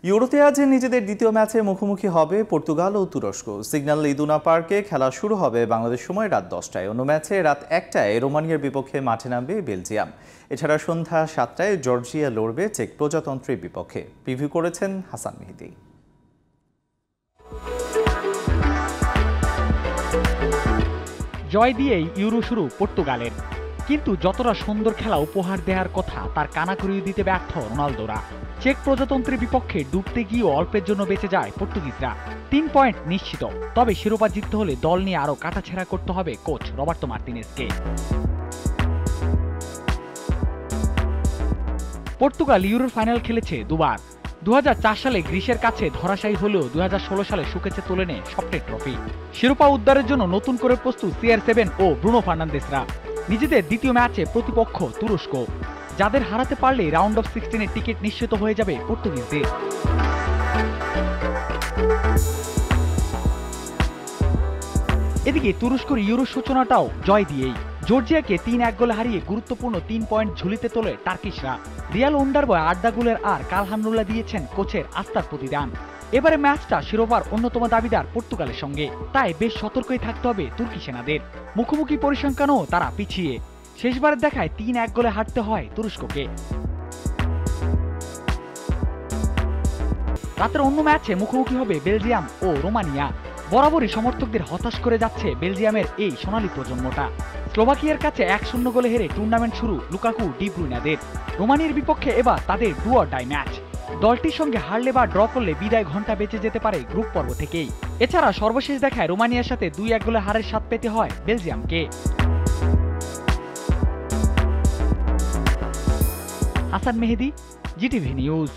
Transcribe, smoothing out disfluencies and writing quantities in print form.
ইউরোতে আজ নিজেদের দ্বিতীয় ম্যাচে মুখোমুখি হবে পর্তুগাল ও তুরস্ক। সিগন্যাল ইদুনা পার্কে খেলা শুরু হবে বাংলাদেশ সময় রাত 10টায়। অন্য ম্যাচে রাত 1টায় রোমানিয়ার বিপক্ষে মাঠে নামবে বেলজিয়াম। এছাড়া সন্ধ্যা 7টায় জর্জিয়া লড়বে চেক প্রজাতন্ত্রের বিপক্ষে। প্রিভিউ করেছেন হাসান মেহেদী। জয় দিয়েই ইউরো শুরু পর্তুগালের, কিন্তু যতটা সুন্দর খেলা উপহার দেওয়ার কথা তার কানাকড়িয়ে দিতে ব্যর্থ রোনালদোরা। চেক প্রজাতন্ত্রের বিপক্ষে ডুবতে গিয়েও অল্পের জন্য বেঁচে যায় পর্তুগিজরা। 3 পয়েন্ট নিশ্চিত, তবে শিরোপা জিততে হলে দল নিয়ে আরও কাটাছেঁড়া করতে হবে কোচ রবার্তো মার্তিনেজকে। পর্তুগাল ইউরোর ফাইনাল খেলেছে দুবার। 2004 সালে গ্রিসের কাছে ধরাশায়ী হলেও 2016 সালে শুকেছে তুলে নেয় স্বপ্নের ট্রফি। শিরোপা উদ্ধারের জন্য নতুন করে প্রস্তুত CR7 ও ব্রুনো ফার্নান্দেসরা। নিজেদের দ্বিতীয় ম্যাচে প্রতিপক্ষ তুরস্ক, যাদের হারাতে পারলেই রাউন্ড অফ 16-এর টিকিট নিশ্চিত হয়ে যাবে পর্তুগিজদের। এদিকে তুরস্কর ইউরো সূচনাটাও জয় দিয়েই। জর্জিয়াকে 3-1 গোলে হারিয়ে গুরুত্বপূর্ণ 3 পয়েন্ট ঝুলিতে তোলে টার্কিশরা। রিয়াল ওন্ডারবয় 8 গোলের আর কালহানুল্লাহ দিয়েছেন কোচের আস্থার প্রতিদান। এবারে ম্যাচটা শিরোপার অন্যতম দাবিদার পর্তুগালের সঙ্গে, তাই বেশ সতর্কই থাকতে হবে তুর্কি সেনাদের। মুখোমুখি পরিসংখ্যানও তারা পিছিয়ে। শেষবারের দেখায় 3-1 গোলে হারতে হয় তুরস্ককে। রাতের অন্য ম্যাচে মুখোমুখি হবে বেলজিয়াম ও রোমানিয়া। বরাবরই সমর্থকদের হতাশ করে যাচ্ছে বেলজিয়ামের এই সোনালী প্রজন্মটা। স্লোভাকিয়ার কাছে 1-0 গোলে হেরে টুর্নামেন্ট শুরু লুকাকু ডি ব্রুইনাদের। রোমানিয়ার বিপক্ষে এবার তাদের ডু অর ডাই ম্যাচ। দলটির সঙ্গে হারলে বা ড্র করলে বিদায় ঘন্টা বেঁচে যেতে পারে গ্রুপ পর্ব থেকেই। এছাড়া সর্বশেষ দেখায় রোমানিয়ার সাথে 2-1 গোলে হারের স্বাদ পেতে হয় বেলজিয়ামকে। হাসান মেহেদী, জিটিভি নিউজ।